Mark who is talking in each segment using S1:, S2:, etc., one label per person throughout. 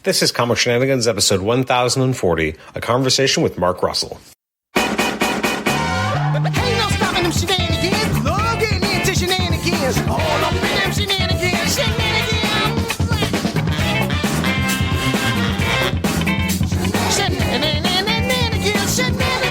S1: This is Comic Shenanigans, episode 1040, a conversation with Mark Russell.
S2: Ain't no stopping them shenanigans. Love getting into shenanigans. All up in them shenanigans. Shenanigans. Shenanigans. Shenanigans.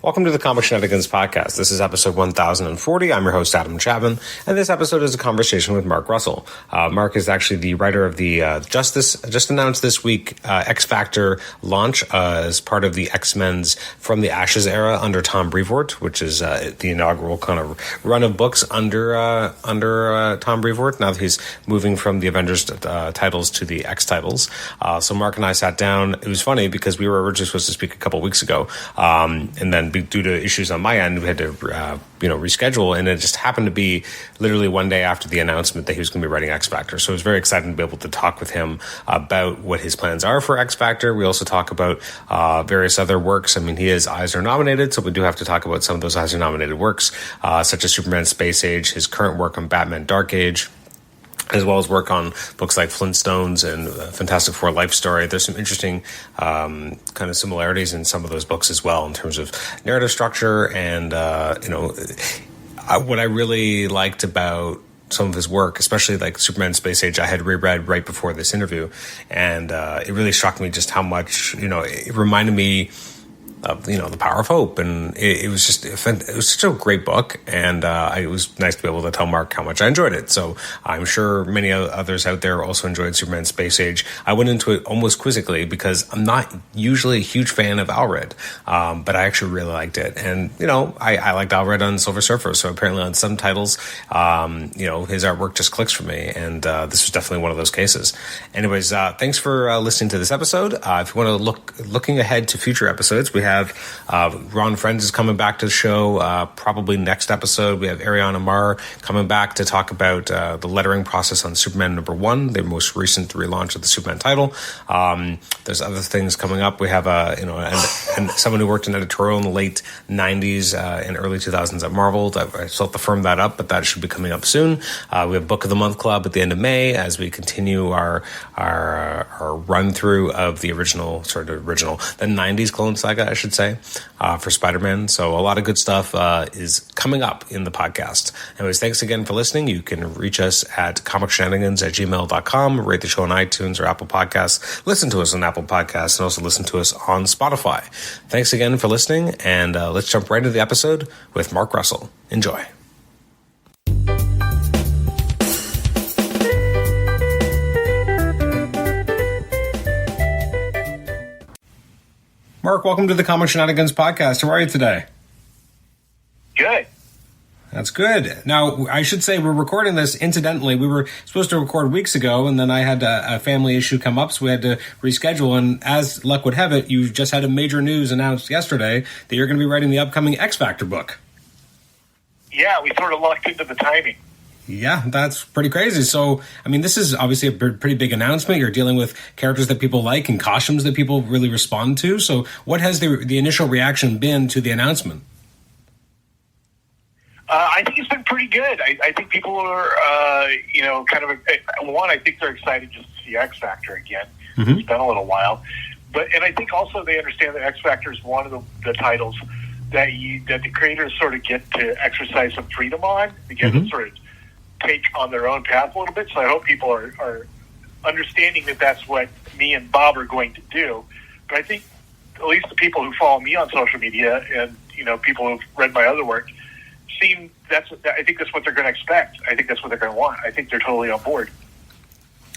S1: Welcome to the Comic Shenanigans podcast. This is episode 1040. I'm your host, Adam Chapman, and this episode is a conversation with Mark Russell. Mark is actually the writer of the just announced this week X Factor launch as part of the X-Men's From the Ashes era under Tom Brevoort, which is the inaugural kind of run of books under Tom Brevoort. Now that he's moving from the Avengers titles to the X titles. So Mark and I sat down. It was funny because we were originally supposed to speak a couple weeks ago, and then due to issues on my end, we had to reschedule, and it just happened to be literally one day after the announcement that he was going to be writing X Factor. So it was very exciting to be able to talk with him about what his plans are for X Factor. We also talk about various other works. I mean, he is Eisner nominated, so we do have to talk about some of those Eisner nominated works, such as Superman Space Age, his current work on Batman Dark Age, as well as work on books like FLINTSTONES and Fantastic Four Life Story. There's some interesting kind of similarities in some of those books as well in terms of narrative structure and, what I really liked about some of his work, especially like Superman Space Age, I had reread right before this interview, and it really shocked me just how much, it reminded me of, the Power of Hope, and it was such a great book, and it was nice to be able to tell Mark how much I enjoyed it. So I'm sure many others out there also enjoyed Superman Space Age. I went into it almost quizzically because I'm not usually a huge fan of Alred, but I actually really liked it, and I liked Alred on Silver Surfer, so apparently on some titles, his artwork just clicks for me, and this was definitely one of those cases. Anyways, thanks for listening to this episode. If you want to looking ahead to future episodes, we have Ron Friends is coming back to the show probably next episode. We have Ariana Marr coming back to talk about the lettering process on Superman #1, the most recent relaunch of the Superman title. There's other things coming up. We have and someone who worked in editorial in the late 90s and early 2000s at Marvel. I still have to firm that up, but that should be coming up soon. We have Book of the Month Club at the end of May as we continue our run through of the the 90s Clone Saga, I should say, for Spider-Man. So a lot of good stuff is coming up in the podcast. Anyways, thanks again for listening. You can reach us at comicshenanigans@gmail.com, rate the show on iTunes or Apple Podcasts, listen to us on Apple Podcasts, and also listen to us on Spotify. Thanks again for listening, and let's jump right into the episode with Mark Russell. Enjoy. Mark, welcome to the Comic Shenanigans podcast. How are you today?
S3: Good.
S1: That's good. Now, I should say we're recording this incidentally. We were supposed to record weeks ago, and then I had a family issue come up, so we had to reschedule. And as luck would have it, you just had a major news announced yesterday that you're going to be writing the upcoming X Factor book.
S3: Yeah, we sort of lucked into the timing.
S1: Yeah, that's pretty crazy. So, I mean, this is obviously a pretty big announcement. You're dealing with characters that people like and costumes that people really respond to. So what has the initial reaction been to the announcement?
S3: I think it's been pretty good. I think people are, I think they're excited just to see X Factor again. Mm-hmm. It's been a little while. And I think also they understand that X Factor is one of the titles that the creators sort of get to exercise some freedom on. They get to sort of take on their own path a little bit. So I hope people are understanding that that's what me and Bob are going to do. But I think at least the people who follow me on social media and, people who've read my other work I think that's what they're going to expect. I think that's what they're going to want. I think they're totally on board.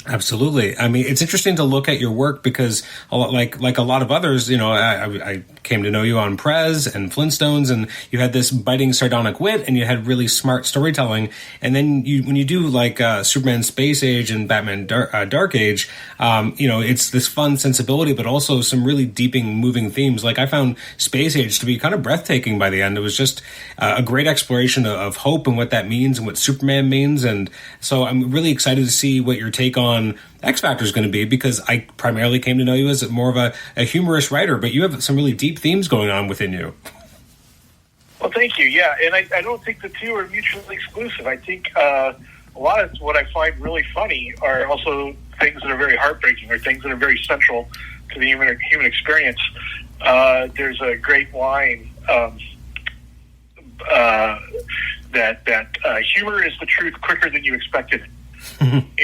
S1: Absolutely. I mean, it's interesting to look at your work because, like a lot of others, I came to know you on Prez and Flintstones, and you had this biting sardonic wit, and you had really smart storytelling. And then when you do like Superman Space Age and Batman Dark Age, it's this fun sensibility, but also some really deeping, moving themes. Like I found Space Age to be kind of breathtaking by the end. It was just a great exploration of hope and what that means and what Superman means. And so I'm really excited to see what your take on on X Factor is going to be, because I primarily came to know you as more of a humorous writer, but you have some really deep themes going on within you.
S3: Well, thank you. Yeah, and I don't think the two are mutually exclusive. I think a lot of what I find really funny are also things that are very heartbreaking, or things that are very central to the human experience. There's a great line that humor is the truth quicker than you expected it.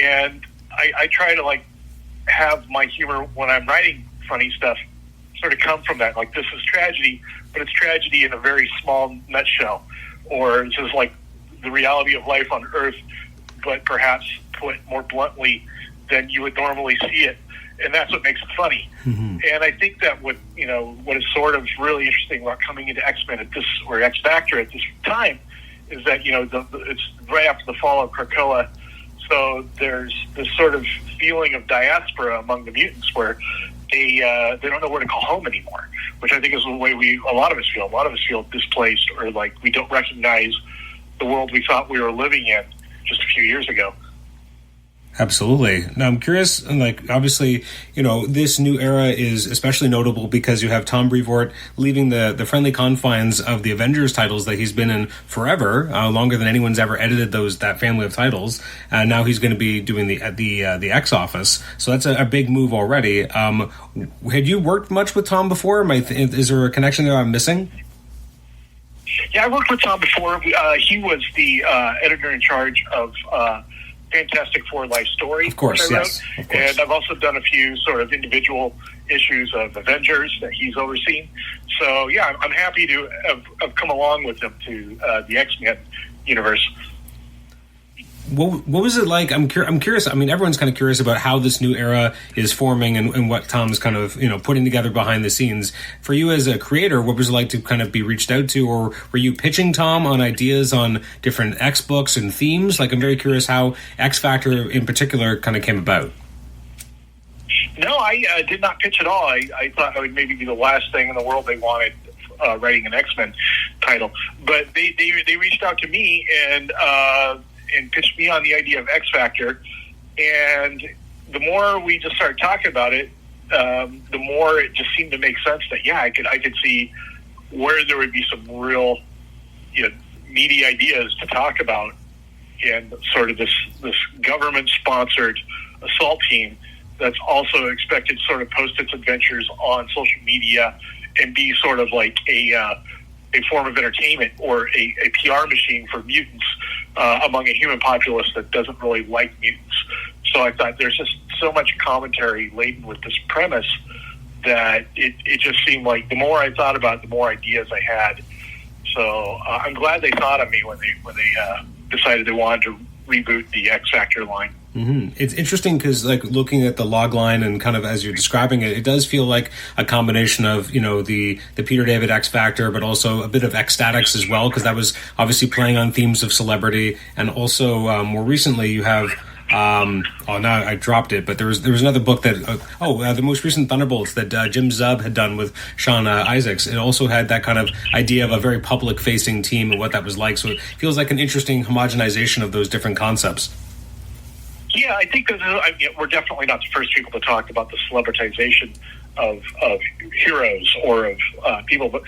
S3: And I try to have my humor when I'm writing funny stuff sort of come from that. Like, this is tragedy, but it's tragedy in a very small nutshell, or it's just like the reality of life on Earth, but perhaps put more bluntly than you would normally see it. And that's what makes it funny. Mm-hmm. And I think that what is sort of really interesting about coming into X-Men or X Factor at this time is that, it's right after the fall of Krakoa. So there's this sort of feeling of diaspora among the mutants where they don't know where to call home anymore, which I think is the way a lot of us feel. A lot of us feel displaced, or like we don't recognize the world we thought we were living in just a few years ago.
S1: Absolutely. Now, I'm curious, obviously, this new era is especially notable because you have Tom Brevoort leaving the friendly confines of the Avengers titles that he's been in forever, longer than anyone's ever edited that family of titles. And now he's going to be doing the X Office. So that's a big move already. Had you worked much with Tom before? Is there a connection there I'm missing?
S3: Yeah, I worked with Tom before. He was the editor in charge of Fantastic Four Life Story.
S1: Of course, yes. Of course.
S3: And I've also done a few sort of individual issues of Avengers that he's overseen. So, yeah, I'm happy to have come along with him to the X-Men universe.
S1: What was it like? I'm curious. I mean, everyone's kind of curious about how this new era is forming and what Tom's kind of, putting together behind the scenes. For you as a creator, what was it like to kind of be reached out to, or were you pitching Tom on ideas on different X books and themes? I'm very curious how X Factor in particular kind of came about.
S3: No, I did not pitch at all. I thought I would maybe be the last thing in the world they wanted writing an X-Men title. But they reached out to me and pitched me on the idea of X Factor. And the more we just started talking about it, the more it just seemed to make sense that, I could see where there would be some real, meaty ideas to talk about in sort of this government-sponsored assault team that's also expected to sort of post its adventures on social media and be sort of like a form of entertainment or a PR machine for mutants among a human populace that doesn't really like mutants. So I thought there's just so much commentary laden with this premise that it just seemed like the more I thought about it, the more ideas I had. So I'm glad they thought of me when they decided they wanted to reboot the X Factor line.
S1: Mm-hmm. It's interesting because, looking at the log line and kind of as you're describing it, it does feel like a combination of, the Peter David X Factor, but also a bit of X-Statix as well, because that was obviously playing on themes of celebrity. And also, more recently, you have, now I dropped it, but there was another book that, the most recent Thunderbolts that Jim Zub had done with Sean Isaacs. It also had that kind of idea of a very public-facing team and what that was like. So it feels like an interesting homogenization of those different concepts.
S3: Yeah, I think we're definitely not the first people to talk about the celebritization of heroes or of people, but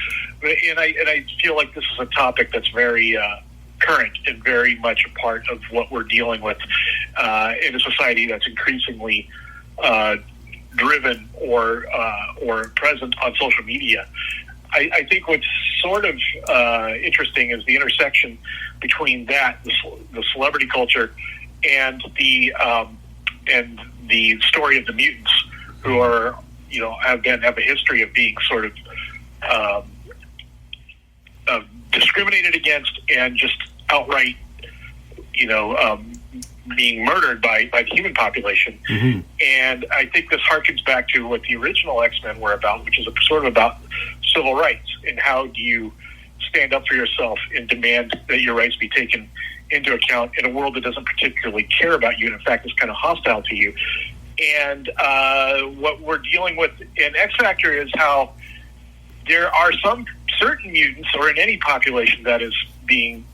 S3: I feel like this is a topic that's very current and very much a part of what we're dealing with in a society that's increasingly driven or present on social media. I think what's sort of interesting is the intersection between that, the celebrity culture, and the story of the mutants, who are have a history of being sort of discriminated against and just outright being murdered by the human population. Mm-hmm. And I think this harkens back to what the original X-Men were about, which is sort of about civil rights and how do you stand up for yourself and demand that your rights be taken into account in a world that doesn't particularly care about you and in fact is kind of hostile to you. And what we're dealing with in X Factor is how there are some certain mutants, or in any population that is being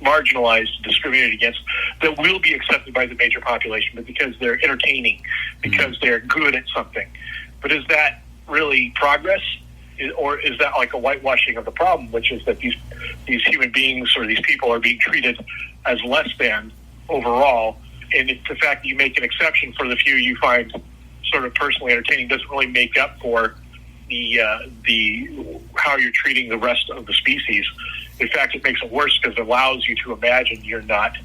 S3: marginalized, discriminated against, that will be accepted by the major population, but because they're entertaining, because they're good at something. But is that really progress? Or is that like a whitewashing of the problem, which is that these human beings or these people are being treated as less than overall, and it's the fact that you make an exception for the few you find sort of personally entertaining doesn't really make up for the how you're treating the rest of the species. In fact, it makes it worse because it allows you to imagine you're not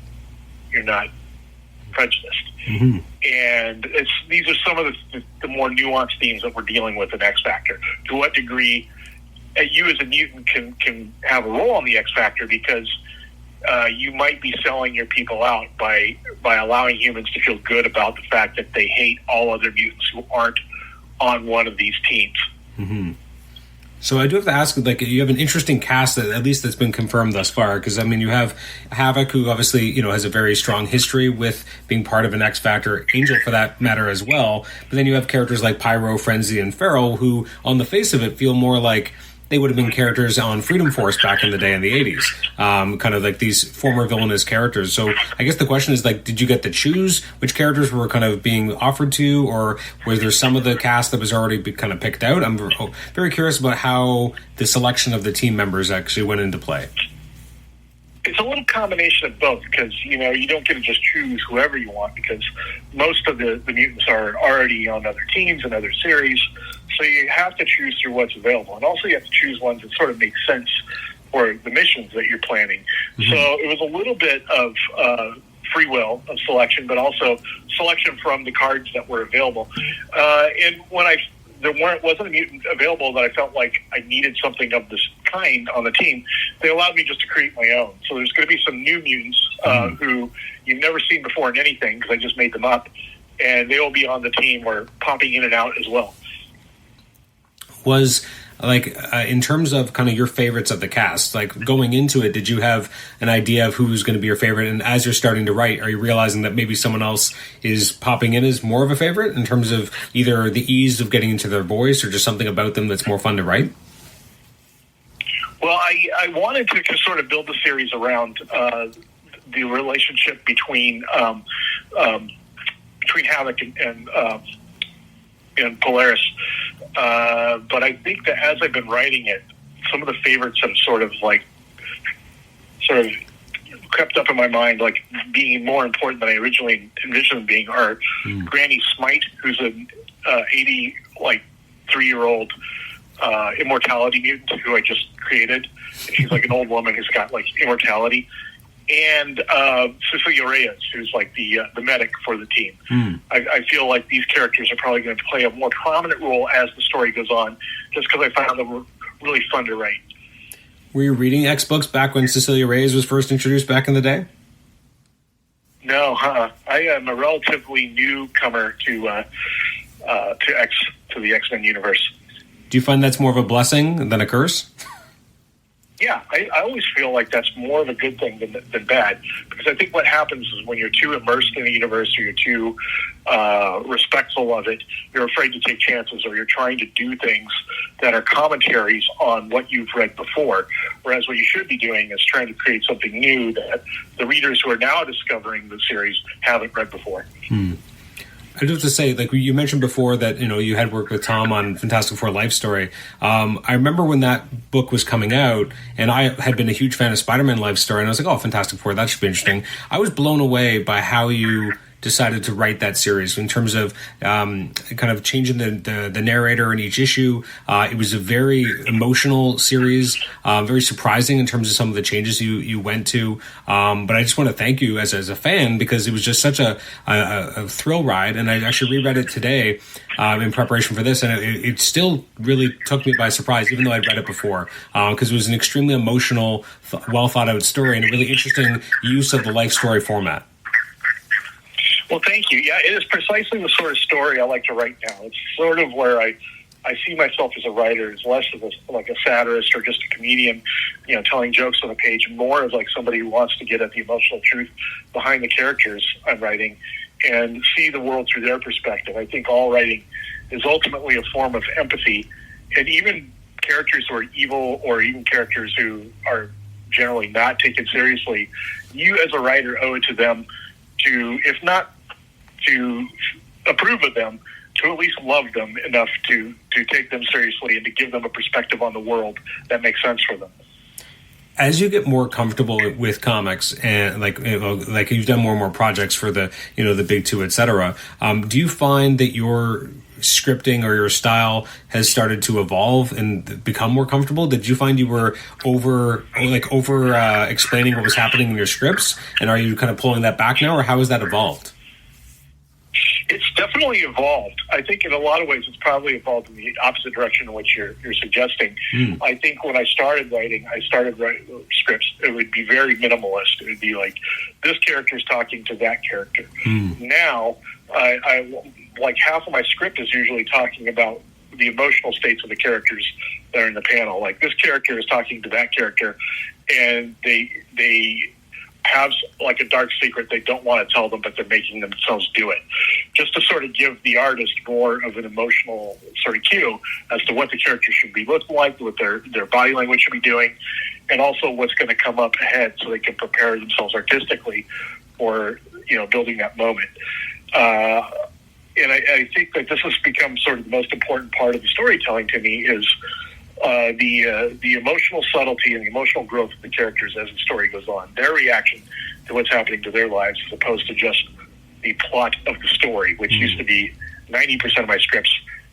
S3: prejudiced. Mm-hmm. And these are some of the more nuanced themes that we're dealing with in X Factor. To what degree you as a mutant can have a role on the X Factor, because you might be selling your people out by allowing humans to feel good about the fact that they hate all other mutants who aren't on one of these teams. Mm-hmm.
S1: So I do have to ask, like, you have an interesting cast that at least that's been confirmed thus far, because I mean, you have Havoc, who obviously, you know, has a very strong history with being part of an X Factor, Angel for that matter as well. But then you have characters like Pyro, Frenzy, and Feral, who on the face of it feel more like they would have been characters on Freedom Force back in the day in the 80s, kind of like these former villainous characters. So I guess the question is, like, did you get to choose which characters were kind of being offered to you, or was there some of the cast that was already kind of picked out? I'm very curious about how the selection of the team members actually went into play.
S3: It's a little combination of both, because, you know, you don't get to just choose whoever you want, because most of the mutants are already on other teams and other series. So you have to choose through what's available. And also you have to choose ones that sort of make sense for the missions that you're planning. Mm-hmm. So it was a little bit of free will of selection, but also selection from the cards that were available. And when there wasn't a mutant available that I felt like I needed something of this kind on the team, they allowed me just to create my own. So there's going to be some new mutants who you've never seen before in anything, because I just made them up, and they will be on the team or popping in and out as well.
S1: Was, like, in terms of kind of your favorites of the cast, like, going into it, did you have an idea of who's going to be your favorite? And as you're starting to write, are you realizing that maybe someone else is popping in as more of a favorite in terms of either the ease of getting into their voice or just something about them that's more fun to write?
S3: Well, I wanted to sort of build the series around the relationship between Havoc and Polaris. But I think that as I've been writing it, some of the favorites have sort of crept up in my mind, like being more important than I originally envisioned them being, are Granny Smite, who's an 83-year-old immortality mutant who I just created. And she's like an old woman who's got like immortality. And Cecilia Reyes, who's like the medic for the team. I feel like these characters are probably going to play a more prominent role as the story goes on, just because I found them really fun to write.
S1: Were you reading X books back when Cecilia Reyes was first introduced back in the day?
S3: No, I am a relatively newcomer to the X-Men universe.
S1: Do you find that's more of a blessing than a curse?
S3: Yeah, I always feel like that's more of a good thing than bad, because I think what happens is when you're too immersed in the universe, or you're too respectful of it, you're afraid to take chances, or you're trying to do things that are commentaries on what you've read before, whereas what you should be doing is trying to create something new that the readers who are now discovering the series haven't read before.
S1: I do have to say, like you mentioned before, that you had worked with Tom on Fantastic Four Life Story. I remember when that book was coming out, and I had been a huge fan of Spider-Man Life Story, and I was like, "Oh, Fantastic Four, that should be interesting." I was blown away by how you decided to write that series in terms of kind of changing the narrator in each issue. It was a very emotional series, very surprising in terms of some of the changes you went to. But I just want to thank you as a fan, because it was just such a thrill ride. And I actually reread it today in preparation for this, and it still really took me by surprise, even though I'd read it before, because it was an extremely emotional, well thought out story, and a really interesting use of the Life Story format.
S3: Well, thank you. Yeah, it is precisely the sort of story I like to write now. It's sort of where I see myself as a writer, as less of like a satirist or just a comedian, telling jokes on a page, more of like somebody who wants to get at the emotional truth behind the characters I'm writing and see the world through their perspective. I think all writing is ultimately a form of empathy, and even characters who are evil, or even characters who are generally not taken seriously, you as a writer owe it to them to, if not to approve of them, to at least love them enough to take them seriously and to give them a perspective on the world that makes sense for them.
S1: As you get more comfortable with comics and like you've done more and more projects for the big two, etc., do you find that your scripting or your style has started to evolve and become more comfortable? Did you find you were over explaining what was happening in your scripts, and are you kind of pulling that back now, or how has that evolved?
S3: It's definitely evolved. I think in a lot of ways it's probably evolved in the opposite direction in which you're suggesting. I think when I started writing scripts, it would be very minimalist. It would be like, this character's talking to that character. Now, I like half of my script is usually talking about the emotional states of the characters that are in the panel. Like, this character is talking to that character, and they have like a dark secret they don't want to tell them, but they're making themselves do it, just to sort of give the artist more of an emotional sort of cue as to what the character should be looking like, what their body language should be doing, and also what's going to come up ahead, so they can prepare themselves artistically for building that moment. And I think that this has become sort of the most important part of the storytelling to me, is the emotional subtlety and the emotional growth of the characters as the story goes on, their reaction to what's happening to their lives, as opposed to just the plot of the story, which used to be 90% of my scripts.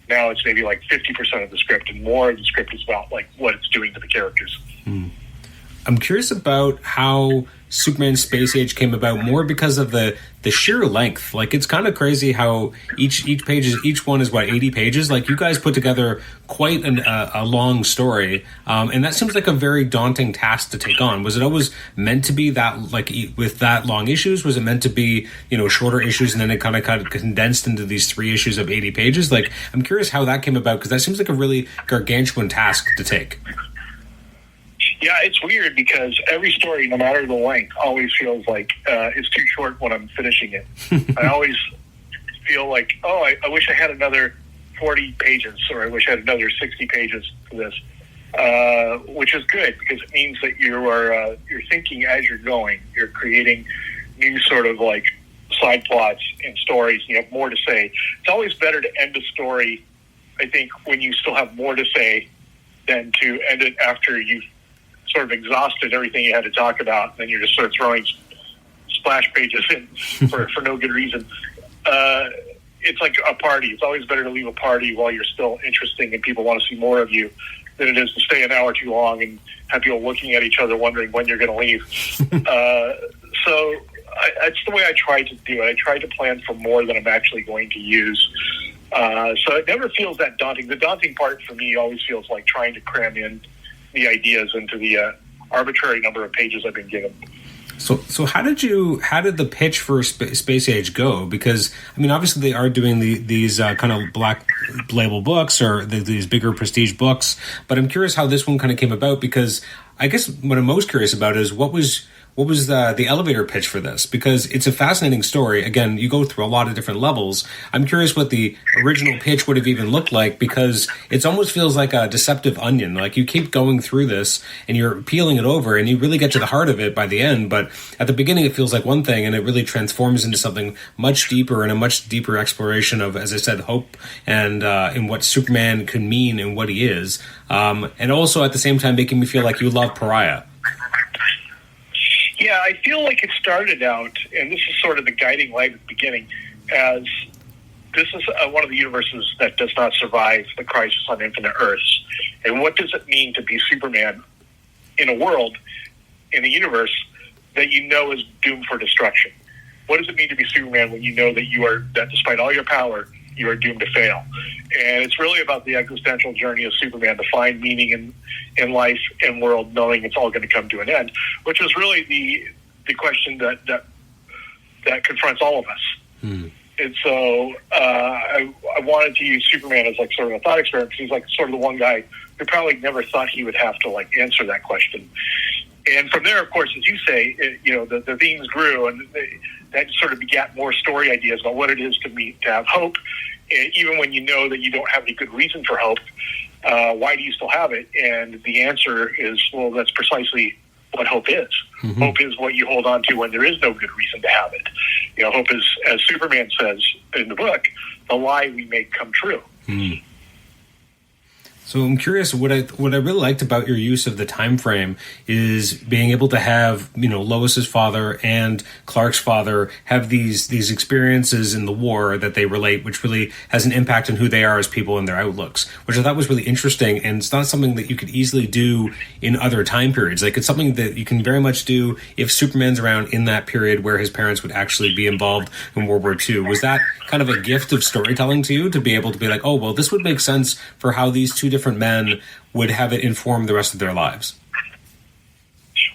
S3: Now it's maybe like 50% of the script, and more of the script is about like what it's doing to the characters.
S1: I'm curious about how Superman Space Age came about, more because of the sheer length. Like, it's kind of crazy how each one is 80 pages. Like, you guys put together quite a long story, and that seems like a very daunting task to take on. Was it always meant to be that, like, with that long issues? Was it meant to be shorter issues, and then it kind of condensed into these 3 issues of 80 pages? Like, I'm curious how that came about, because that seems like a really gargantuan task to take.
S3: Yeah, it's weird because every story, no matter the length, always feels like it's too short when I'm finishing it. I always feel like, I wish I had another 40 pages, or I wish I had another 60 pages for this, which is good, because it means that you're thinking as you're going. You're creating new sort of like side plots and stories, and you have more to say. It's always better to end a story, I think, when you still have more to say, than to end it after you've sort of exhausted everything you had to talk about, and then you're just sort of throwing splash pages in for no good reason. It's like a party. It's always better to leave a party while you're still interesting and people want to see more of you, than it is to stay an hour too long and have people looking at each other wondering when you're going to leave. So that's the way I try to do it. I try to plan for more than I'm actually going to use. So it never feels that daunting. The daunting part for me always feels like trying to cram in the ideas into the arbitrary number of pages I've been given.
S1: So how did the pitch for Space Age go? Because, I mean, obviously they are doing these kind of black label books, or these bigger prestige books, but I'm curious how this one kind of came about, because I guess what I'm most curious about is what was the elevator pitch for this? Because it's a fascinating story. Again, you go through a lot of different levels. I'm curious what the original pitch would have even looked like, because it almost feels like a deceptive onion. Like, you keep going through this and you're peeling it over, and you really get to the heart of it by the end. But at the beginning, it feels like one thing, and it really transforms into something much deeper, and a much deeper exploration of, as I said, hope and what Superman can mean and what he is. And also at the same time making me feel like you love Pariah.
S3: Yeah, I feel like it started out, and this is sort of the guiding light at the beginning, as this is one of the universes that does not survive the crisis on Infinite Earths. And what does it mean to be Superman in a world, in a universe, that you know is doomed for destruction? What does it mean to be Superman when you know that despite all your power, you are doomed to fail? And it's really about the existential journey of Superman to find meaning in life and world, knowing it's all going to come to an end, which is really the question that confronts all of us. And so I wanted to use Superman as like sort of a thought experiment, because he's like sort of the one guy who probably never thought he would have to like answer that question. And from there, of course, as you say, the themes grew, and that sort of begat more story ideas about what it is to have hope. And even when you know that you don't have any good reason for hope, why do you still have it? And the answer is, well, that's precisely what hope is. Hope is what you hold on to when there is no good reason to have it. Hope is, as Superman says in the book, the lie we make come true.
S1: So I'm curious, what I really liked about your use of the time frame is being able to have, Lois's father and Clark's father have these experiences in the war that they relate, which really has an impact on who they are as people and their outlooks, which I thought was really interesting. And it's not something that you could easily do in other time periods. Like, it's something that you can very much do if Superman's around in that period where his parents would actually be involved in World War II. Was that kind of a gift of storytelling to you, to be able to be like, oh, well, this would make sense for how these two different men would have it inform the rest of their lives?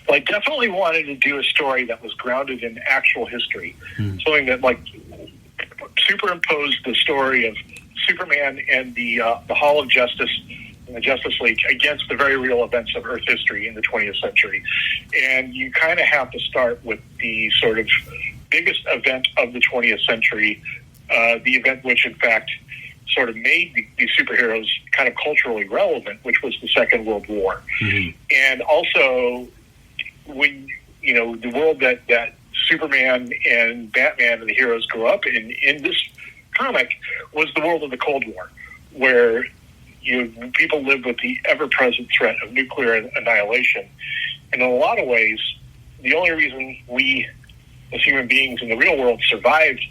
S3: Well, I definitely wanted to do a story that was grounded in actual history, something that superimposed the story of Superman and the Hall of Justice and the Justice League against the very real events of Earth history in the 20th century. And you kind of have to start with the sort of biggest event of the 20th century, the event which, in fact, sort of made the superheroes kind of culturally relevant, which was the Second World War. And also, when, the world that Superman and Batman and the heroes grew up in this comic was the world of the Cold War, where people lived with the ever-present threat of nuclear annihilation. And in a lot of ways, the only reason we, as human beings in the real world, survived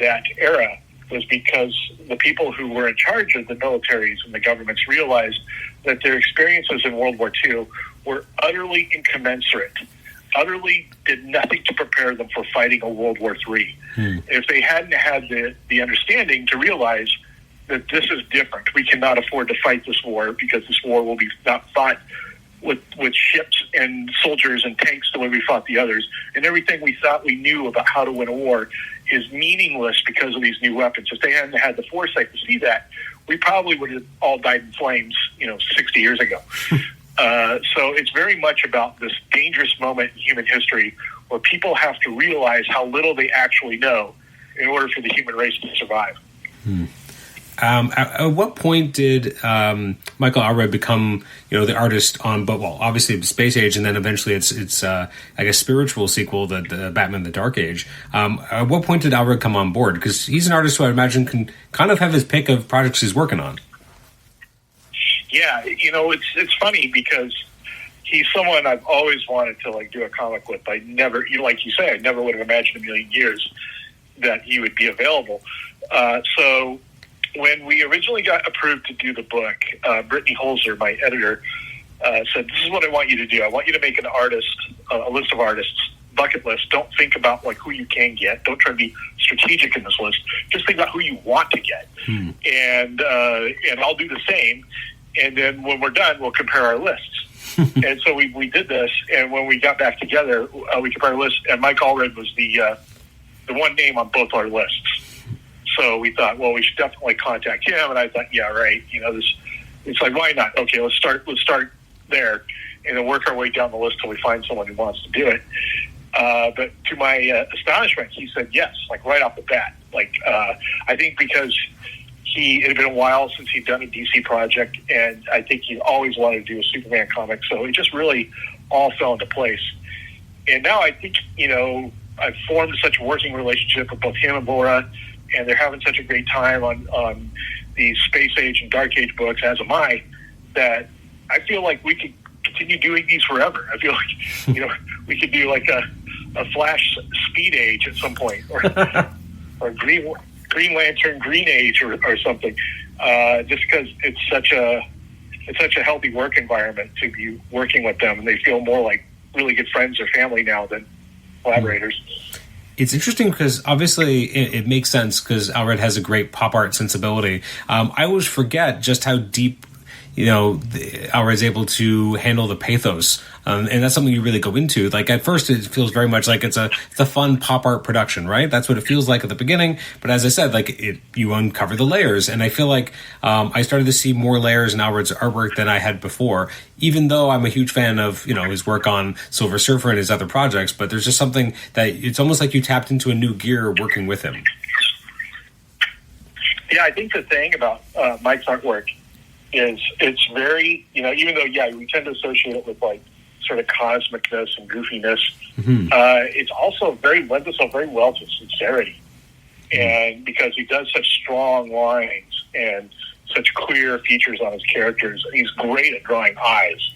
S3: that era was because the people who were in charge of the militaries and the governments realized that their experiences in World War II were utterly incommensurate, utterly did nothing to prepare them for fighting a World War III. If they hadn't had the understanding to realize that this is different, we cannot afford to fight this war because this war will be not fought with ships and soldiers and tanks the way we fought the others, and everything we thought we knew about how to win a war is meaningless because of these new weapons. If they hadn't had the foresight to see that, we probably would have all died in flames, 60 years ago. So it's very much about this dangerous moment in human history where people have to realize how little they actually know in order for the human race to survive.
S1: At what point did Michael Allred become, the artist on, obviously Space Age, and then eventually its I guess, spiritual sequel, the Batman: The Dark Age. At what point did Allred come on board? Because he's an artist who I imagine can kind of have his pick of projects he's working on.
S3: Yeah, it's funny because he's someone I've always wanted to do a comic with. I never, like you say, I never would have imagined a million years that he would be available. So when we originally got approved to do the book, Brittany Holzer, my editor, said, "This is what I want you to do. I want you to make an artist, a list of artists, bucket list. Don't think about who you can get. Don't try to be strategic in this list. Just think about who you want to get, and I'll do the same. And then when we're done, we'll compare our lists." And so we did this, and when we got back together, we compared our lists, and Mike Allred was the one name on both our lists. So we thought, well, we should definitely contact him. And I thought, yeah, right. It's like, why not? Okay, let's start there, and then work our way down the list till we find someone who wants to do it. But to my astonishment, he said yes, right off the bat. I think because it had been a while since he'd done a DC project, and I think he always wanted to do a Superman comic. So it just really all fell into place. And now I think, I've formed such a working relationship with both him and Laura, and they're having such a great time on the Space Age and Dark Age books, as am I, that I feel like we could continue doing these forever. I feel like, we could do a Flash Speed Age at some point, or Green Lantern Green Age or something, just because it's such a healthy work environment to be working with them, and they feel more like really good friends or family now than collaborators.
S1: It's interesting because obviously it makes sense because Allred has a great pop art sensibility. I always forget just how deep, Allred's able to handle the pathos. And that's something you really go into. At first, it feels very much like it's a fun pop art production, right? That's what it feels like at the beginning. But as I said, you uncover the layers. And I feel like I started to see more layers in Allred's artwork than I had before, even though I'm a huge fan of, his work on Silver Surfer and his other projects. But there's just something that it's almost like you tapped into a new gear working with him.
S3: Yeah, I think the thing about Mike's artwork is it's very, even though, we tend to associate it with sort of cosmicness and goofiness, it's also lends itself very well to sincerity. And because he does such strong lines and such clear features on his characters, he's great at drawing eyes.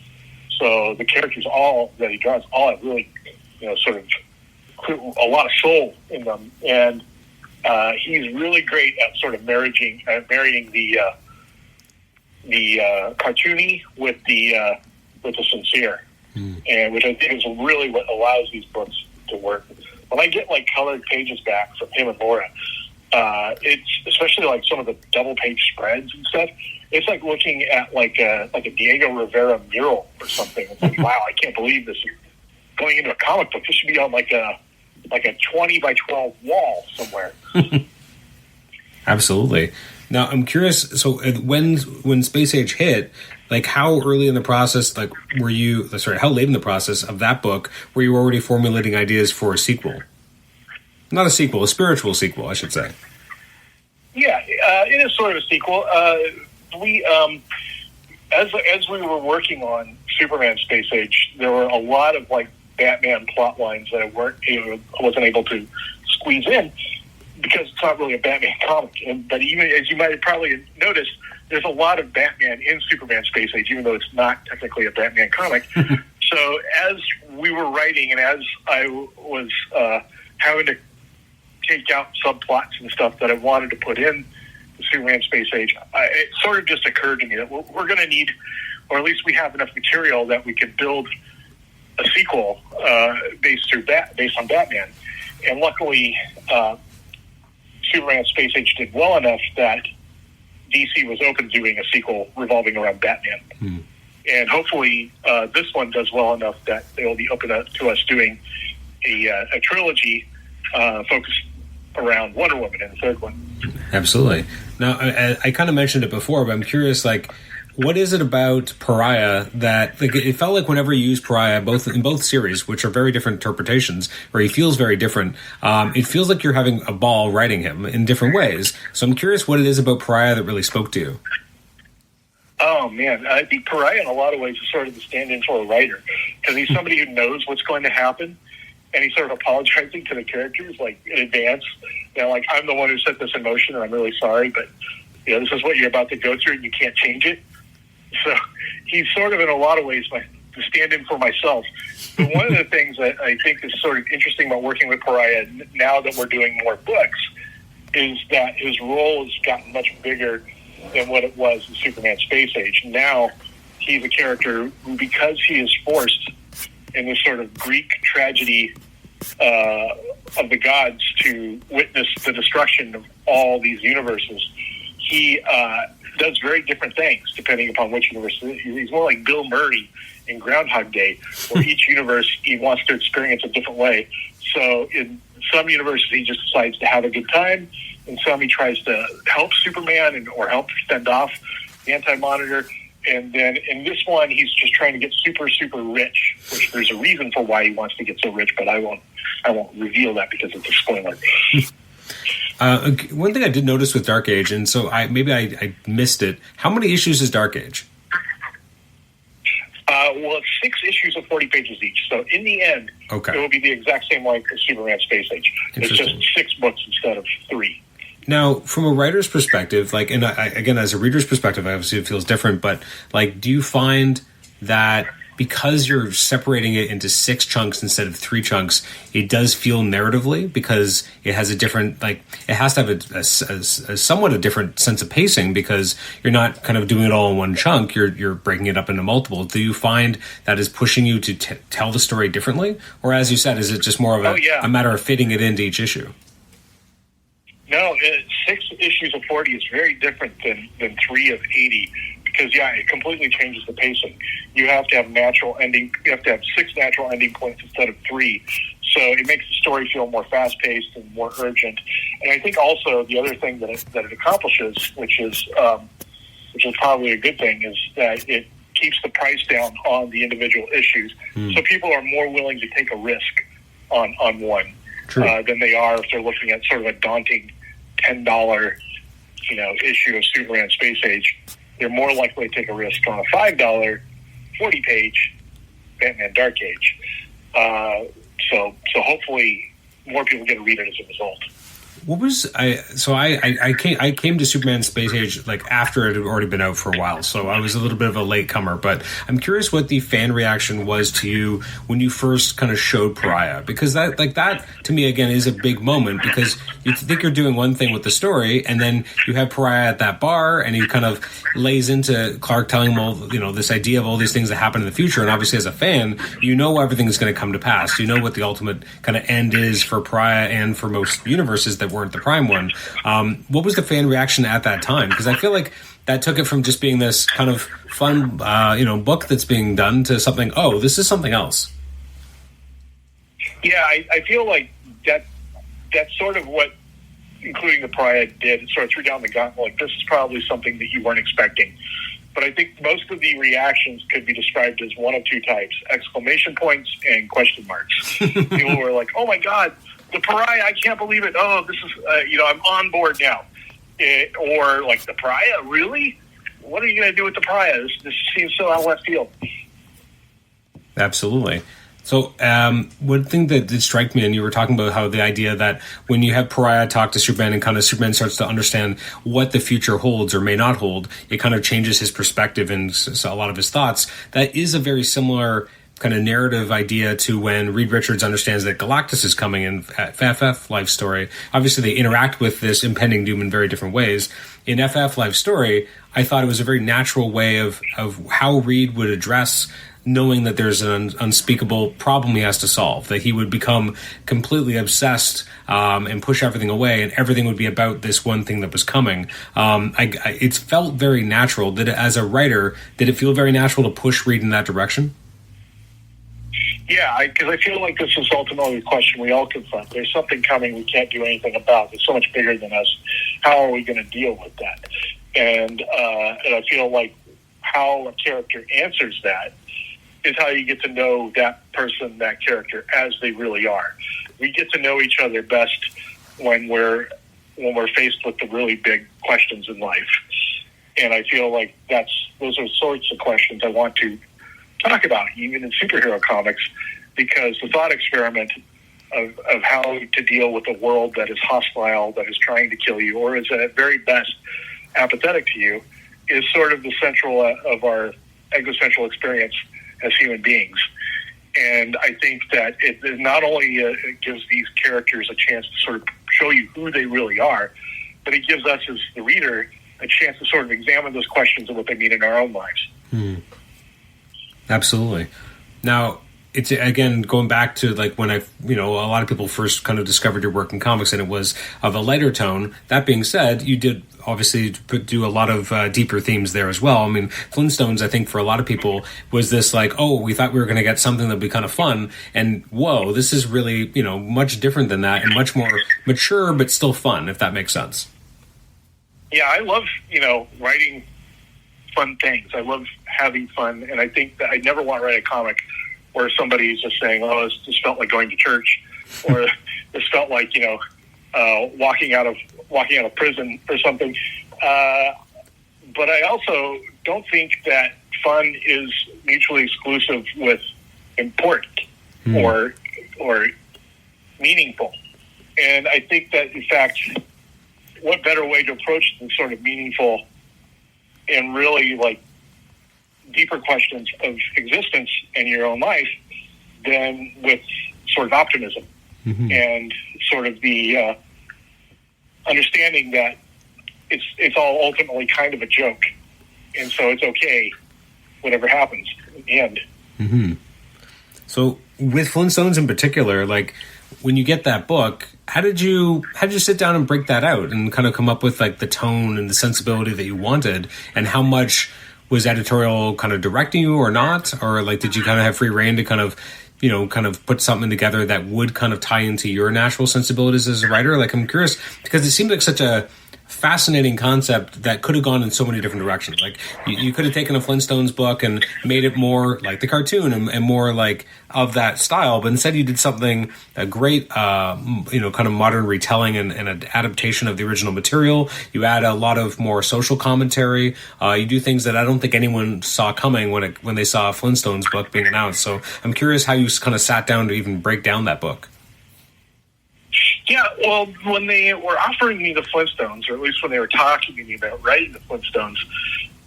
S3: So the characters that he draws all have really, sort of a lot of soul in them. And he's really great at sort of marrying the cartoony with the sincere, and which I think is really what allows these books to work. When I get like colored pages back from him and Laura, it's especially like some of the double page spreads and stuff. It's like looking at like a Diego Rivera mural or something. It's like, wow, I can't believe this is going into a comic book. This should be on like a 20 by 12 wall somewhere.
S1: Absolutely. Now I'm curious. So when Space Age hit, like how early in the process, like how late in the process of that book were you already formulating ideas for a sequel? Not a sequel, a spiritual sequel, I should say.
S3: Yeah, it is sort of a sequel. We, as we were working on Superman Space Age, there were a lot of like Batman plot lines that I wasn't able to squeeze in because it's not really a Batman comic. But even as you might have probably noticed, there's a lot of Batman in Superman Space Age, even though it's not technically a Batman comic. So as we were writing and as I was having to take out subplots and stuff that I wanted to put in the Superman Space Age, it sort of just occurred to me that we're going to need, or at least we have enough material that we could build a sequel based on Batman. And luckily, Superman Space Age did well enough that DC was open to doing a sequel revolving around Batman. And hopefully this one does well enough that they'll be open to us doing a trilogy focused around Wonder Woman in the third one.
S1: Absolutely. Now, I kind of mentioned it before, but I'm curious, like, what is it about Pariah that, like, it felt like whenever you use Pariah, in both series, which are very different interpretations, where he feels very different, it feels like you're having a ball writing him in different ways. So I'm curious what it is about Pariah that really spoke to you.
S3: Oh, man. I think Pariah, in a lot of ways, is sort of the stand-in for a writer, because he's somebody who knows what's going to happen, and he's sort of apologizing to the characters, like, in advance. Like, I'm the one who set this in motion, and I'm really sorry, but, this is what you're about to go through, and you can't change it. So he's sort of, in a lot of ways, the stand-in for myself. But one of the things that I think is sort of interesting about working with Pariah now that we're doing more books is that his role has gotten much bigger than what it was in Superman Space Age. Now he's a character who, because he is forced in this sort of Greek tragedy of the gods to witness the destruction of all these universes, he does very different things depending upon which universe. He's more like Bill Murray in Groundhog Day, where each universe he wants to experience a different way. So in some universes he just decides to have a good time. In some he tries to help Superman or help fend off the Anti-Monitor. And then in this one he's just trying to get super, super rich, which there's a reason for why he wants to get so rich, but I won't reveal that because it's a spoiler.
S1: One thing I did notice with Dark Age, and so I missed it. How many issues is Dark Age?
S3: Well, it's 6 issues of 40 pages each. So in the end, it will be the exact same length as Superman Space Age. It's just 6 books instead of 3.
S1: Now, from a writer's perspective, like, and again, as a reader's perspective, obviously it feels different, but like, do you find that because you're separating it into 6 chunks instead of 3 chunks, it does feel narratively because it has a different, like, it has to have a somewhat a different sense of pacing because you're not kind of doing it all in one chunk. You're breaking it up into multiple. Do you find that is pushing you to tell the story differently? Or as you said, is it just more of a matter of fitting it into each issue?
S3: No, 6 issues of 40 is very different than 3 of 80 because, it completely changes the pacing. You have to have natural ending. You have to have 6 natural ending points instead of 3. So it makes the story feel more fast-paced and more urgent. And I think also the other thing that it accomplishes, which is probably a good thing, is that it keeps the price down on the individual issues. So people are more willing to take a risk on one than they are if they're looking at sort of a daunting $10 issue of Superman Space Age. They're more likely to take a risk on a $5 40-page Batman Dark Age. So hopefully more people get to read it as a result.
S1: What was I came to Superman Space Age like after it had already been out for a while, so I was a little bit of a latecomer. But I'm curious what the fan reaction was to you when you first kind of showed Pariah, because that to me again is a big moment, because you think you're doing one thing with the story, and then you have Pariah at that bar, and he kind of lays into Clark telling him all, this idea of all these things that happen in the future, and obviously as a fan, everything is going to come to pass. You know what the ultimate kind of end is for Pariah and for most universes that weren't the Prime one. What was the fan reaction at that time? Because I feel like that took it from just being this kind of fun, book that's being done to something, this is something else.
S3: Yeah, I feel like that's sort of what, including the Pariah, did. It sort of threw down the gauntlet. Like, this is probably something that you weren't expecting. But I think most of the reactions could be described as one of two types: exclamation points and question marks. People were like, "Oh my God, the Pariah! I can't believe it! Oh, this is I'm on board now." Or like, the Pariah, really? What are you going to do with the Pariah? This seems so out of left field.
S1: Absolutely. So one thing that did strike me, and you were talking about how the idea that when you have Pariah talk to Superman and kind of Superman starts to understand what the future holds or may not hold, it kind of changes his perspective and a lot of his thoughts. That is a very similar kind of narrative idea to when Reed Richards understands that Galactus is coming in FF Life Story. Obviously, they interact with this impending doom in very different ways. In FF Life Story, I thought it was a very natural way of how Reed would address knowing that there's an unspeakable problem he has to solve, that he would become completely obsessed and push everything away, and everything would be about this one thing that was coming. It felt very natural. As a writer, did it feel very natural to push Reed in that direction?
S3: Yeah, because I feel like this is ultimately the question we all confront. There's something coming we can't do anything about. It's so much bigger than us. How are we going to deal with that? And I feel like how a character answers that is how you get to know that person, that character, as they really are. We get to know each other best when we're faced with the really big questions in life. And I feel like those are sorts of questions I want to talk about, even in superhero comics, because the thought experiment of how to deal with a world that is hostile, that is trying to kill you, or is at very best apathetic to you, is sort of the central of our existential experience as human beings. And I think that it not only gives these characters a chance to sort of show you who they really are, but it gives us as the reader a chance to sort of examine those questions and what they mean in our own lives.
S1: Absolutely. Now, it's again going back to like when a lot of people first kind of discovered your work in comics, and it was of a lighter tone. That being said, you did obviously do a lot of deeper themes there as well. I mean, Flintstones, I think for a lot of people was this like, we thought we were going to get something that'd be kind of fun, and whoa, this is really much different than that and much more mature, but still fun, if that makes sense.
S3: Yeah, I love writing fun things. I love having fun, and I think that I never want to write a comic where somebody's just saying, this felt like going to church, or this felt like walking out of prison or something. But I also don't think that fun is mutually exclusive with important or meaningful. And I think that, in fact, what better way to approach the sort of meaningful and really like deeper questions of existence in your own life than with sort of optimism and sort of the understanding that it's all ultimately kind of a joke, and so it's okay whatever happens in the end.
S1: So with Flintstones in particular, like when you get that book, how did you sit down and break that out and kind of come up with like the tone and the sensibility that you wanted, and how much was editorial kind of directing you or not, or like did you kind of have free reign to kind of put something together that would kind of tie into your natural sensibilities as a writer? Like, I'm curious because it seemed like such a fascinating concept that could have gone in so many different directions. Like you could have taken a Flintstones book and made it more like the cartoon and more like of that style, but instead you did something a great, kind of modern retelling and an adaptation of the original material. You add a lot of more social commentary. You do things that I don't think anyone saw coming when they saw a Flintstones book being announced. So I'm curious how you kind of sat down to even break down that book.
S3: Yeah, well, when they were offering me the Flintstones, or at least when they were talking to me about writing the Flintstones,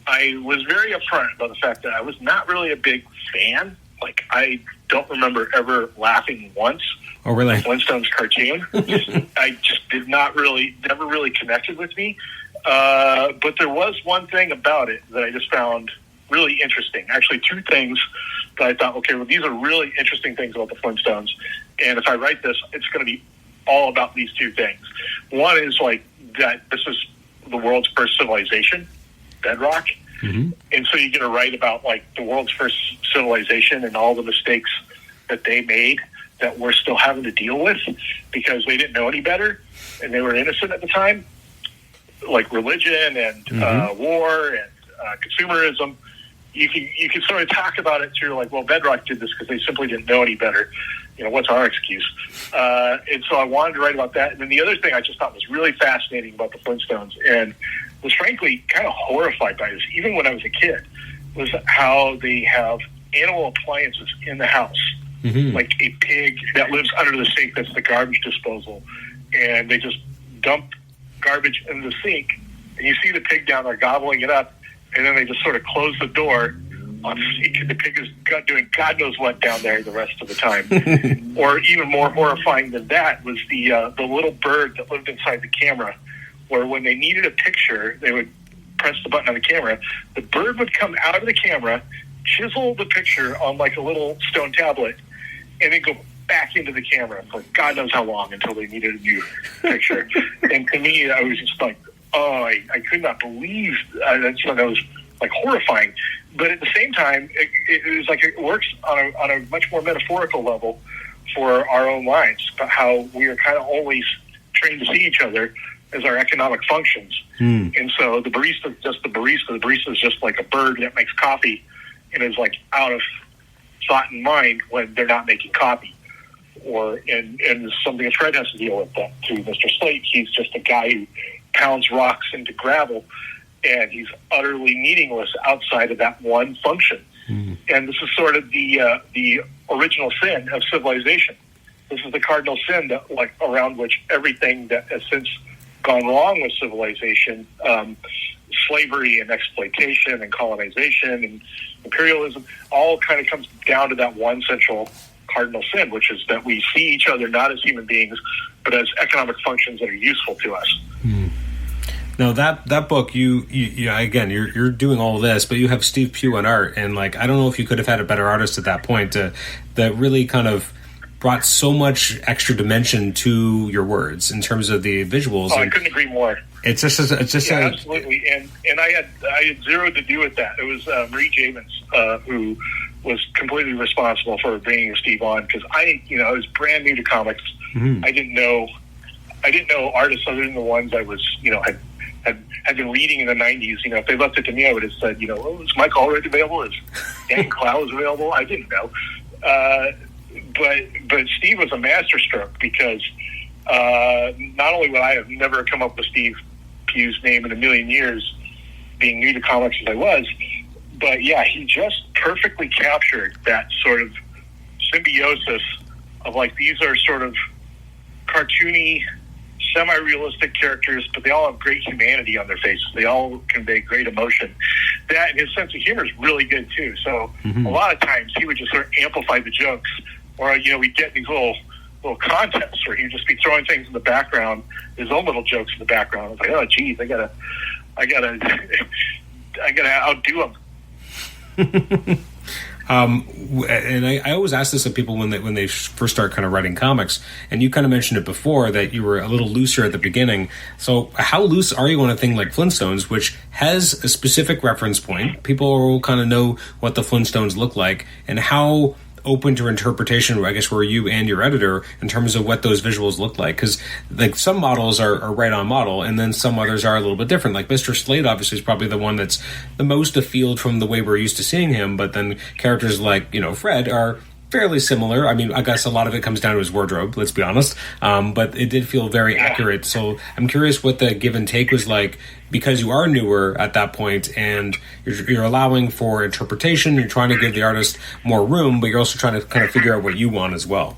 S3: I was very upfront about the fact that I was not really a big fan. Like, I don't remember ever laughing once.
S1: Oh, really?
S3: The Flintstones cartoon. I just never really connected with me. But there was one thing about it that I just found really interesting. Actually, two things that I thought, okay, well, these are really interesting things about the Flintstones. And if I write this, it's going to be all about these two things. One is like that this is the world's first civilization, bedrock. Mm-hmm. And so you get to write about like the world's first civilization and all the mistakes that they made that we're still having to deal with because they didn't know any better and they were innocent at the time, like religion and war and consumerism. You can sort of talk about it through like, well, Bedrock did this because they simply didn't know any better. What's our excuse? And so I wanted to write about that. And then the other thing I just thought was really fascinating about the Flintstones and was frankly kind of horrified by this, even when I was a kid, was how they have animal appliances in the house, like a pig that lives under the sink that's the garbage disposal. And they just dump garbage in the sink. And you see the pig down there gobbling it up. And then they just sort of close the door on the sink. The pig is doing God knows what down there the rest of the time. Or even more horrifying than that was the little bird that lived inside the camera, where when they needed a picture, they would press the button on the camera. The bird would come out of the camera, chisel the picture on like a little stone tablet, and then go back into the camera for God knows how long until they needed a new picture. And to me, I was just like, I could not believe that was like horrifying. But at the same time, it was like it works on a much more metaphorical level for our own lives, about how we are kind of always trained to see each other as our economic functions. And so the barista is just the barista. The barista is just like a bird that makes coffee and is like out of thought and mind when they're not making coffee. And something that Fred has to deal with that to Mr. Slate. He's just a guy who pounds rocks into gravel, and he's utterly meaningless outside of that one function. And this is sort of the original sin of civilization. This is the cardinal sin that, like, around which everything that has since gone wrong with civilization, slavery and exploitation and colonization and imperialism, all kind of comes down to that one central cardinal sin, which is that we see each other not as human beings, but as economic functions that are useful to us.
S1: No, that book, you again, you're doing all of this, but you have Steve Pugh on art, and like I don't know if you could have had a better artist at that point that really kind of brought so much extra dimension to your words in terms of the visuals.
S3: I couldn't agree more.
S1: It's just
S3: absolutely, and I had zero to do with that. It was Marie Javins who was completely responsible for bringing Steve on, because I was brand new to comics. I didn't know artists other than the ones I was had been reading in the 90s. If they left it to me, I would have said, is Mike Allred available? Is Dan Clowes available? I didn't know. But Steve was a masterstroke, because not only would I have never come up with Steve Pugh's name in a million years, being new to comics as I was, but yeah, he just perfectly captured that sort of symbiosis of like, these are sort of cartoony, semi-realistic characters, but they all have great humanity on their faces. They all convey great emotion. That, and his sense of humor is really good too. So a lot of times he would just sort of amplify the jokes, or we'd get these little contests where he'd just be throwing things in the background, his own little jokes in the background. I was like, oh geez, I gotta outdo him.
S1: And I always ask this of people when they first start kind of writing comics, and you kind of mentioned it before that you were a little looser at the beginning. So how loose are you on a thing like Flintstones, which has a specific reference point? People will kind of know what the Flintstones look like, and how open to interpretation, I guess, were you and your editor in terms of what those visuals look like? Because like some models are right on model, and then some others are a little bit different. Like Mr. Slade obviously is probably the one that's the most afield from the way we're used to seeing him, but then characters like, you know, Fred are fairly similar. I mean, I guess a lot of it comes down to his wardrobe, let's be honest. But it did feel very accurate. So I'm curious what the give and take was like, because you are newer at that point and you're allowing for interpretation, you're trying to give the artist more room, but you're also trying to kind of figure out what you want as well.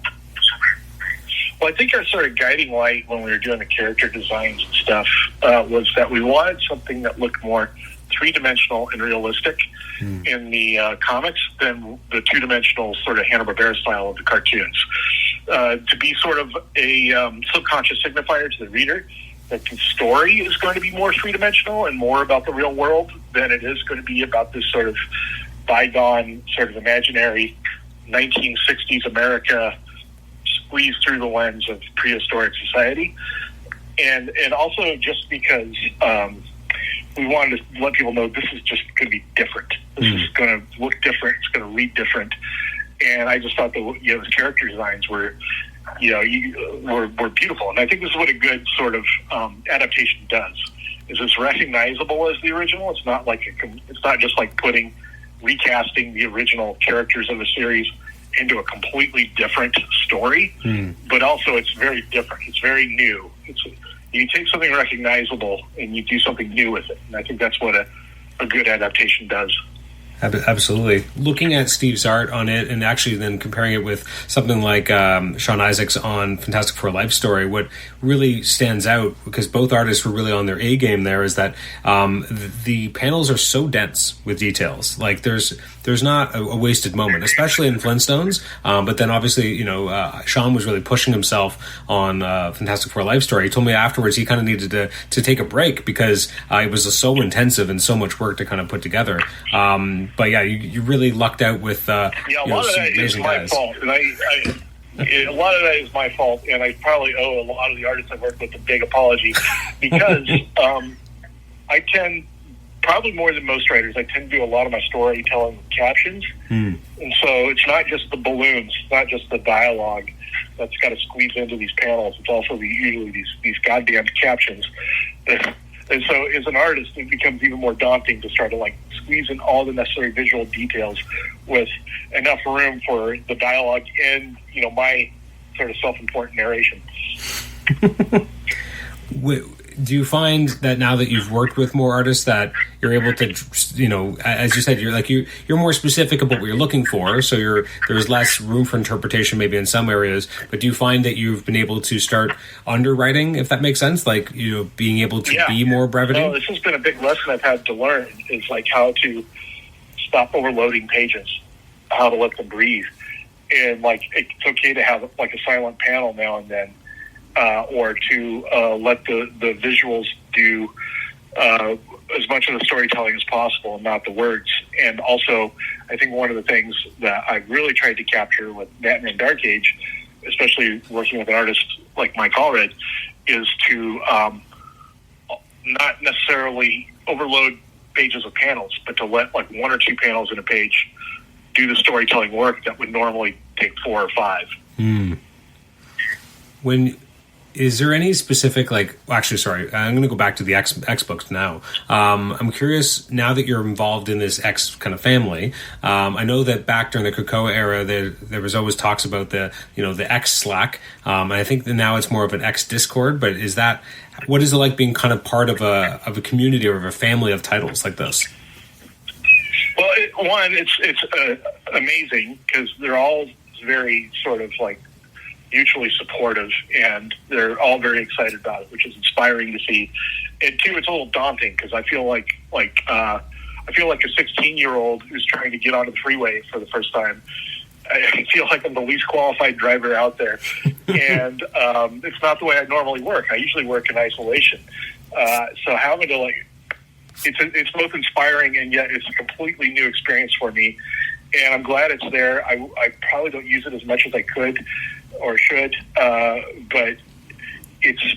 S3: Well, I think our sort of guiding light when we were doing the character designs and stuff was that we wanted something that looked more three-dimensional and realistic in the comics than the two-dimensional sort of Hanna-Barbera style of the cartoons. To be sort of a subconscious signifier to the reader that the story is going to be more three-dimensional and more about the real world than it is going to be about this sort of bygone, sort of imaginary 1960s America squeezed through the lens of prehistoric society. And also just because we wanted to let people know this is just going to be different. This is going to look different. It's going to read different. And I just thought that, you know, the character designs were, you know, were beautiful. And I think this is what a good sort of adaptation does. Is it's recognizable as the original. It's not like it's not just like recasting the original characters of the series into a completely different story, but also it's very different. It's very new. You take something recognizable and you do something new with it. And I think that's what a good adaptation does.
S1: Absolutely. Looking at Steve's art on it and actually then comparing it with something like Sean Isaac's on Fantastic Four Life Story, what really stands out, because both artists were really on their A game there, is that the panels are so dense with details. Like there's not a wasted moment, especially in Flintstones. But then obviously, you know, Sean was really pushing himself on Fantastic Four Life Story. He told me afterwards he kind of needed to take a break because it was so intensive and so much work to kind of put together. But yeah, you really lucked out with
S3: a lot of that is my fault, and a lot of that is my fault, and I probably owe a lot of the artists I work with a big apology because I tend, probably more than most writers, I tend to do a lot of my storytelling with captions, and so it's not just the balloons, it's not just the dialogue that's got to squeeze into these panels. It's also usually these goddamn captions. And so as an artist, it becomes even more daunting to start to like squeeze in all the necessary visual details with enough room for the dialogue and, you know, my sort of self-important narration.
S1: Do you find that now that you've worked with more artists that you're able to, you know, as you said, you're more specific about what you're looking for, so there's less room for interpretation maybe in some areas, but do you find that you've been able to start underwriting, if that makes sense, like, you know, being able to be more brevity?
S3: No, this has been a big lesson I've had to learn, is like how to stop overloading pages, how to let them breathe, and like it's okay to have like a silent panel now and then. Or to let the visuals do as much of the storytelling as possible and not the words. And also, I think one of the things that I really tried to capture with Batman Dark Age, especially working with an artist like Mike Allred, is to not necessarily overload pages of panels, but to let like one or two panels in a page do the storytelling work that would normally take 4 or 5.
S1: Is there any specific, like, actually, sorry, I'm going to go back to the X books now. I'm curious, now that you're involved in this X kind of family, I know that back during the Krakoa era, there was always talks about the X Slack, and I think that now it's more of an X Discord, but what is it like being kind of part of a community or of a family of titles like this?
S3: Well, it's amazing because they're all very sort of like mutually supportive, and they're all very excited about it, which is inspiring to see. And two, it's a little daunting because I feel like a 16-year-old who's trying to get onto the freeway for the first time. I feel like I'm the least qualified driver out there, and it's not the way I normally work. I usually work in isolation, so having to it's both inspiring and yet it's a completely new experience for me. And I'm glad it's there. I probably don't use it as much as I could or should, but it's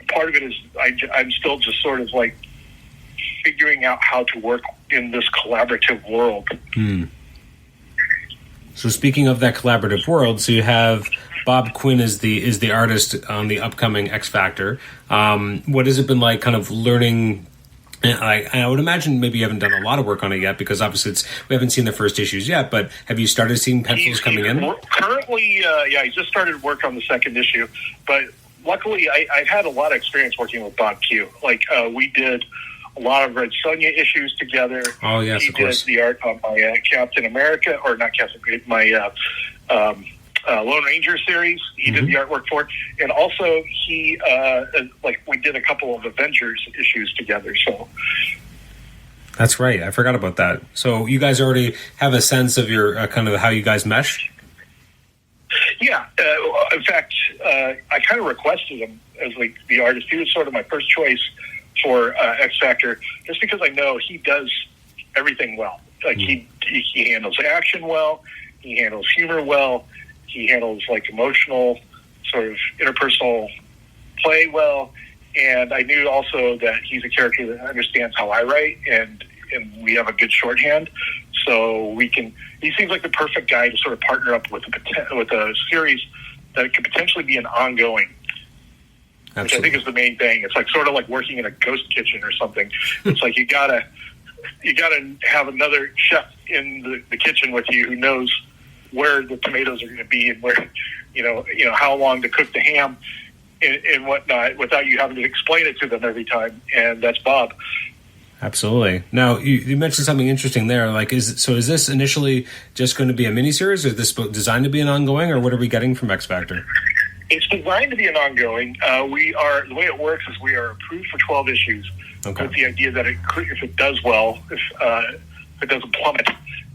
S3: part of it is I'm still just sort of like figuring out how to work in this collaborative world.
S1: So speaking of that collaborative world, so you have Bob Quinn is the artist on the upcoming X Factor. What has it been like, kind of learning? I would imagine maybe you haven't done a lot of work on it yet, because obviously we haven't seen the first issues yet. But have you started seeing pencils coming in?
S3: Currently, he just started work on the second issue. But luckily, I've had a lot of experience working with Bob Q. Like we did a lot of Red Sonja issues together.
S1: Oh yes,
S3: he
S1: of course.
S3: Did the art on my Captain America, or not Captain America, my Lone Ranger series. He did the artwork for it, and also he we did a couple of Avengers issues together. So
S1: that's right. I forgot about that. So you guys already have a sense of your kind of how you guys mesh.
S3: Yeah. In fact, I kind of requested him as like the artist. He was sort of my first choice for X Factor, just because I know he does everything well. Like he handles action well, he handles humor well, he handles like emotional sort of interpersonal play well, and I knew also that he's a character that understands how I write, and we have a good shorthand, so we can. He seems like the perfect guy to sort of partner up with a series that could potentially be an ongoing. Absolutely. Which I think is the main thing. It's like sort of like working in a ghost kitchen or something. It's like you gotta have another chef in the kitchen with you who knows where the tomatoes are going to be and where you know how long to cook the ham and whatnot, without you having to explain it to them every time. And that's Bob.
S1: Absolutely. Now, you mentioned something interesting there. Like, is this initially just going to be a miniseries, or is this designed to be an ongoing, or what are we getting from X Factor?
S3: It's designed to be an ongoing. The way it works is we are approved for 12 issues, with the idea that if it does well, if it doesn't plummet,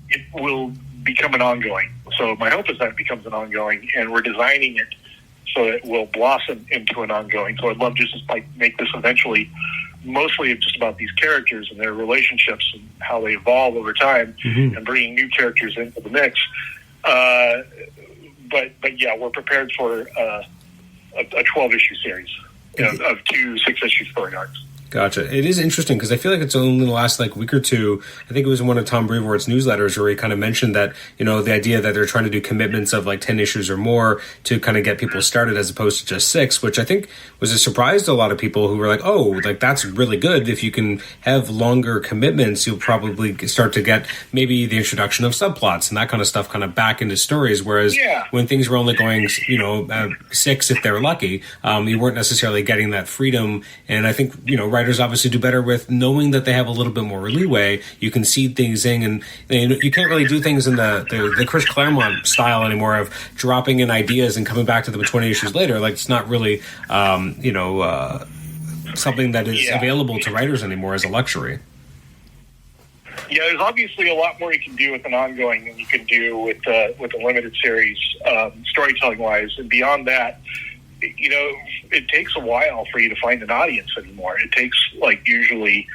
S3: it will become an ongoing. So my hope is that it becomes an ongoing, and we're designing it so it will blossom into an ongoing. So I'd love just to make this eventually mostly just about these characters and their relationships and how they evolve over time, and bringing new characters into the mix. But yeah, we're prepared for a 12-issue series of 2 6-issue story arcs.
S1: Gotcha. It is interesting because I feel like it's only in the last week or two. I think it was in one of Tom Brevoort's newsletters where he kind of mentioned that, the idea that they're trying to do commitments of 10 issues or more to kind of get people started as opposed to just 6, which I think was a surprise to a lot of people who were like, oh, that's really good. If you can have longer commitments, you'll probably start to get maybe the introduction of subplots and that kind of stuff kind of back into stories. Whereas when things were only going, 6 if they're lucky, you weren't necessarily getting that freedom. And I think, writers obviously do better with knowing that they have a little bit more leeway. You can seed things in, and you can't really do things in the Chris Claremont style anymore of dropping in ideas and coming back to them 20 issues later. It's not really, something that is available to writers anymore as a luxury.
S3: Yeah, there's obviously a lot more you can do with an ongoing than you can do with a limited series, storytelling-wise. And beyond that, it takes a while for you to find an audience anymore. It takes usually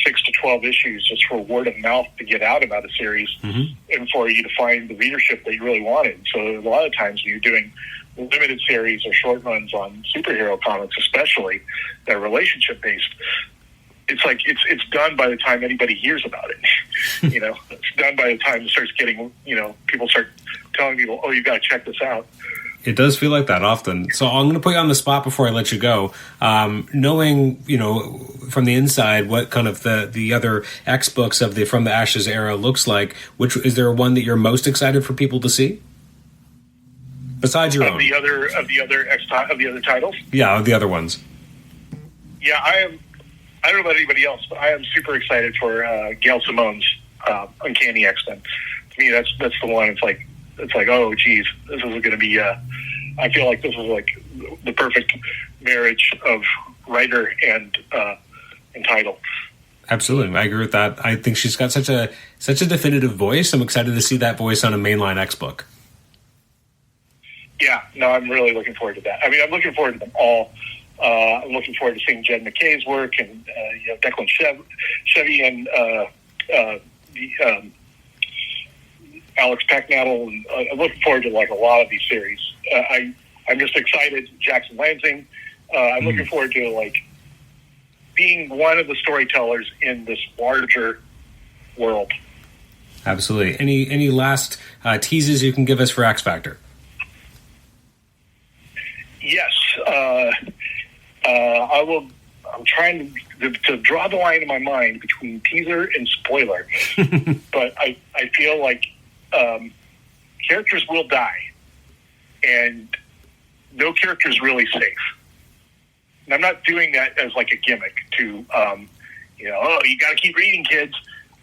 S3: 6 to 12 issues just for word of mouth to get out about a series, and for you to find the readership that you really wanted. So a lot of times when you're doing limited series or short runs on superhero comics, especially that are relationship based, it's done by the time anybody hears about it. It's done by the time it starts getting, people start telling people, oh, you got to check this out.
S1: It does feel like that often. So I'm going to put you on the spot before I let you go. Knowing, from the inside what kind of the other X books of the From the Ashes era looks like, which is there one that you're most excited for people to see? Besides your own.
S3: The other titles?
S1: Yeah, of the other ones.
S3: Yeah, I don't know about anybody else, but I am super excited for Gail Simone's Uncanny X-Men. To me, that's the one. It's like, oh, geez, this is going to be. I feel like this is the perfect marriage of writer and title.
S1: Absolutely, I agree with that. I think she's got such a definitive voice. I'm excited to see that voice on a mainline X book.
S3: Yeah, no, I'm really looking forward to that. I mean, I'm looking forward to them all. I'm looking forward to seeing Jed McKay's work and Declan Chevy and Alex Pecknadel, and I'm looking forward to a lot of these series. I'm just excited. Jackson Lansing. I'm looking forward to being one of the storytellers in this larger world.
S1: Absolutely. Any last teases you can give us for X Factor?
S3: Yes. I will. I'm trying to draw the line in my mind between teaser and spoiler. But I feel like characters will die. And no character is really safe. And I'm not doing that as like a gimmick to, you got to keep reading, kids.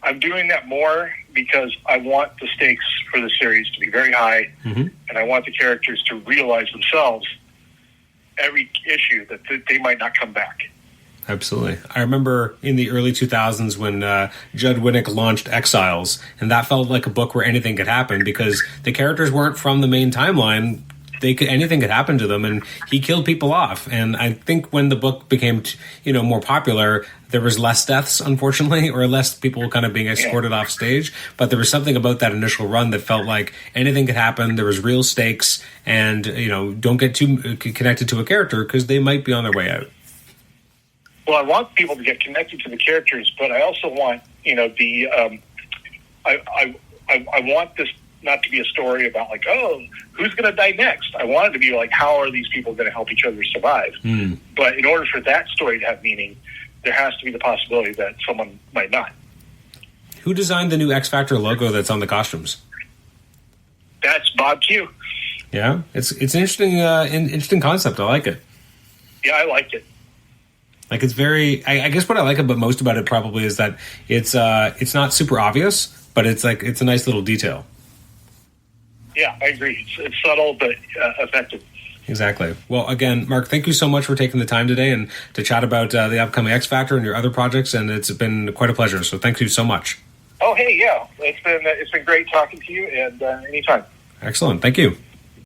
S3: I'm doing that more because I want the stakes for the series to be very high, and I want the characters to realize themselves every issue that they might not come back.
S1: Absolutely. I remember in the early 2000s when Judd Winnick launched Exiles, and that felt like a book where anything could happen because the characters weren't from the main timeline. Anything could happen to them, and he killed people off. And I think when the book became, more popular, there was less deaths, unfortunately, or less people kind of being escorted off stage. But there was something about that initial run that felt like anything could happen. There was real stakes, and don't get too connected to a character because they might be on their way out.
S3: Well, I want people to get connected to the characters, but I also want I want this not to be a story about like, oh, who's going to die next? I want it to be like, how are these people going to help each other survive? But in order for that story to have meaning, there has to be the possibility that someone might not.
S1: Who designed the new X Factor logo that's on the costumes?
S3: That's Bob Q.
S1: Yeah, it's an interesting concept. I like it.
S3: Yeah, I like it.
S1: Like it's very. I guess what I like most about it probably is that it's not super obvious, but it's a nice little detail.
S3: Yeah, I agree. It's subtle but effective.
S1: Exactly. Well, again, Mark, thank you so much for taking the time today and to chat about the upcoming X Factor and your other projects, and it's been quite a pleasure. So thank you so much.
S3: Oh, hey, yeah, it's been great talking to you, and anytime.
S1: Excellent. Thank you.